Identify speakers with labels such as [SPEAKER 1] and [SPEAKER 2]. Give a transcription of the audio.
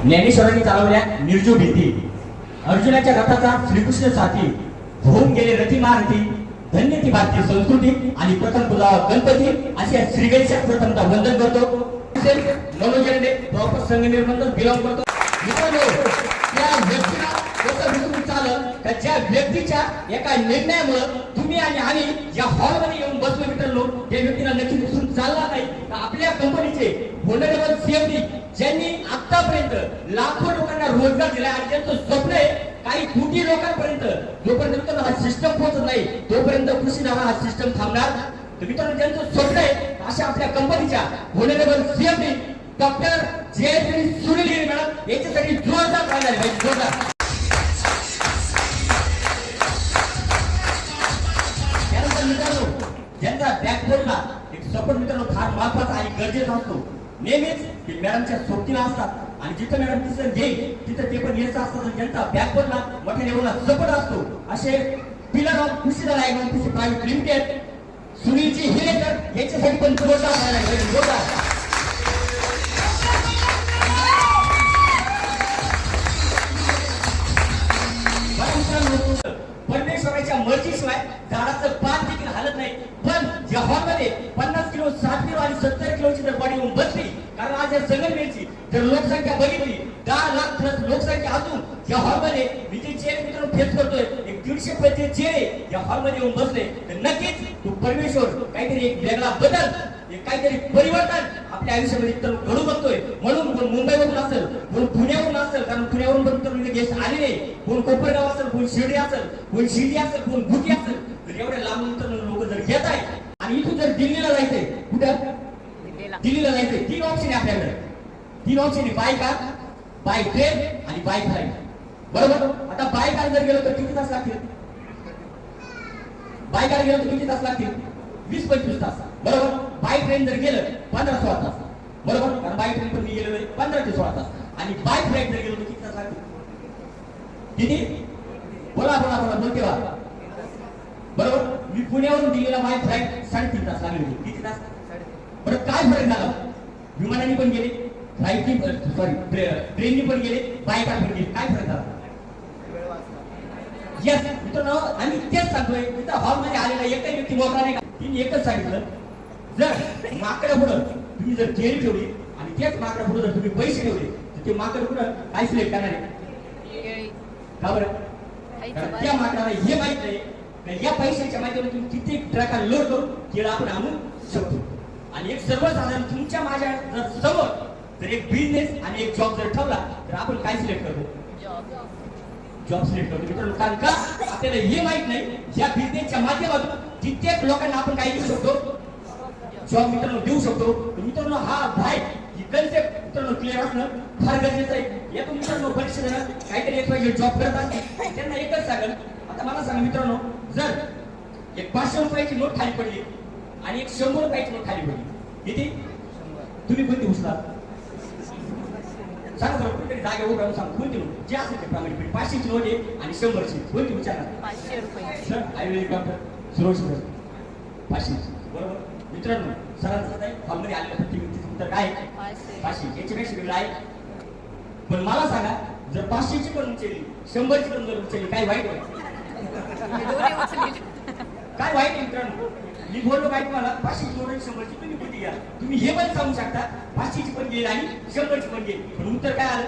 [SPEAKER 1] ज्ञानेश्वरांनी चालवल्या निर्जू भीती, अर्जुनाच्या रथाचा श्रीकृष्ण साथी, होऊन गेले रथी महारथी, धन्य ती भारतीय संस्कृती आणि प्रथम पूजा गणपती अशा श्री गणेशाचं प्रथमतः वंदन करतो. मनोजनने प्रॉपर संघ बिलॉंग करतो. मित्रांनो, त्या व्यक्तीला कसं विसरून चाललं तर ज्या व्यक्तीच्या एका निर्णयामुळे तुम्ही आणि आम्ही या हॉलमध्ये येऊन बसलो मित्रांनो, त्या व्यक्तीला नक्की विसरून चालला नाही. तर आपल्या कंपनीचे होनरेबल सीएमडी ज्यांनी आतापर्यंत लाखो लोकांना रोजगार दिला आणि ज्यांचं स्वप्न आहे काही कोटी लोकांपर्यंत, जोपर्यंत हा सिस्टम पोहोचत नाही तोपर्यंत कृषी नावा हा सिस्टम थांबणार. तर मित्रांनो, ज्यांचं स्वप्न आहे अशा आपल्या कंपनीच्या होनरेबल सीएमडी डॉक्टर जयश्री सुनील गिरी मॅडम याच्यासाठी जोरदार पाहिजे पाहिजे, जोरदार. त्यानंतर मित्रांनो, ज्यांचा बॅकबोनला एक सपोर्ट मित्रांनो फार महत्वाचा आणि गरजेचा असतो. नेहमीच मॅडमच्या सोबतीला असतात आणि जिथं मॅडम तिथं घेईल तिथं ते पण येत असतात. ज्यांचा बॅकबोनला मोठ्या लेवलला सपोर्ट असतो असे पिलर ऑफ कृषी डायग्नोस्टिक प्रायव्हेट लिमिटेड सुनीलजी हिरेकर याच्यासाठी पण जोरदार पाहिजे पाहिजे, जोरदार. परमेश्वराच्या मर्जीशिवाय झाडाचं पान देखील हालत नाही. पण या हॉलमध्ये 50 किलो 60 किलो आणि 70 किलोची जर बॉडी येऊन बसली, कारण आज या संगमेलची जर लोकसंख्या बघितली 10 लाख प्लस लोकसंख्या असून या हॉलमध्ये मी जे चेअर मित्रांनो फेस करतोय एक 150 चेअर या हॉलमध्ये येऊन बसले तर नक्कीच तो परमेश्वर काहीतरी एक वेगळा बदल, काहीतरी परिवर्तन आपल्या आयुष्यामध्ये घडू बघतोय. म्हणून कोण मुंबईवरून असेल, कोण पुण्यावरून असेल, कारण पुण्यावरून पण गेस्ट आलेले, कोण कोपरगाव असेल, कोण शिर्डी असेल, कोण शिर्डी असेल, कोण गुटी असेल, तर एवढ्या लांबून लोक जर येत आहेत आणि इथून जर दिल्लीला जायचंय, कुठं दिल्लीला जायचंय, 3 ऑप्शन आहे आपल्याकडे. 3 ऑप्शन आहे, बाय कार, बाय ट्रेन आणि बाय फ्लाईट. बरोबर. आता बाय कार जर गेलो तर किती तास लागतील? बाय कार गेलो तर किती तास लागतील? 20-25 तास. बरोबर. बाय ट्रेन जर गेलं 15-16 तास. बरोबर. कारण बाय ट्रेन पण मी गेलो 15 ते 16 तास. आणि बाय फ्लाईट जर गेलो तर किती तास लागतील? किती? बोला बोला बोला, बोलते वा. बरोबर. मी पुण्यावरून दिल्लीला बाय फ्लाईट 3.5 तास लागले होते. किती तास? बरं, काय फरक झाला? विमानाने पण गेले, फ्लाईटनी ट्रेननी पण गेले, बाय कार पण गेले. काय फरक झाला? यस मित्रांनो, आम्ही तेच सांगतोय. तिथं हॉलमध्ये आलेला एकही व्यक्ती मोकळा नाही का? तिने एकच सांगितलं, जर माकडं पुढं तुम्ही जर केळी ठेवली आणि त्याच माकडं पुढं जर तुम्ही पैसे ठेवले तर ते माकड पुढं काय सिलेक्ट करणार आहे? का बरं? त्या माकडाला हे माहित नाही या पैशाच्या माध्यमातून किती ट्रकाला लोड करून केळं आपण आणू शकतो. आणि एक सर्वसाधारण तुमच्या माझ्या जर समोर जर एक बिझनेस आणि एक जॉब जर ठेवला तर आपण काय सिलेक्ट करतो? जॉब सिलेक्ट करतो मित्रांनो. कारण का आपल्याला हे माहित नाही या बिझनेसच्या माध्यमातून कित्येक लोकांना आपण काय देऊ शकतो? जॉब मित्रांनो देऊ शकतो. मित्रांनो, हा भाई ही कन्सेप्ट मित्रांनो क्लिअर असणं फार गरजेचं आहे. यातून मित्रांनो परीक्षा देणार काहीतरी एक पाहिजे जॉब करत असतील त्यांना एकच सांगेल. आता मला सांगा मित्रांनो, जर एक 500 रुपयाची नोट खाली पडली आणि एक 100 रुपयाची नोट खाली पडली, किती? तुम्ही कोणती उचला? सांगा बरं, कुठेतरी जागे उभं राहून सांग कोणती नोट जे असेल ते प्रामाणिक. 500 ची नोट आहे आणि 100 ची कोणती विचारा?
[SPEAKER 2] 500 रुपये.
[SPEAKER 1] सर आयुर्वेदिक डॉक्टर सुरेश सर 500. बरोबर मित्रांनो, सरांचं काय हॉलमध्ये आलेलं प्रत्येक व्यक्तीचं उत्तर काय? 500. याच्यापेक्षा वेगळं आहे. पण मला सांगा, जर 500 ची पण उचलली 100 ची पण जर उचलली काय वाईट आहे? काय वाईट मित्रांनो? मी बोललो काय तुम्हाला 500 ची नोट 100 ची तुम्ही कुठे घ्या? तुम्ही हे पण सांगू शकता 500 ची पण गेली आणि 100 ची पण गेली. पण उत्तर काय आलं?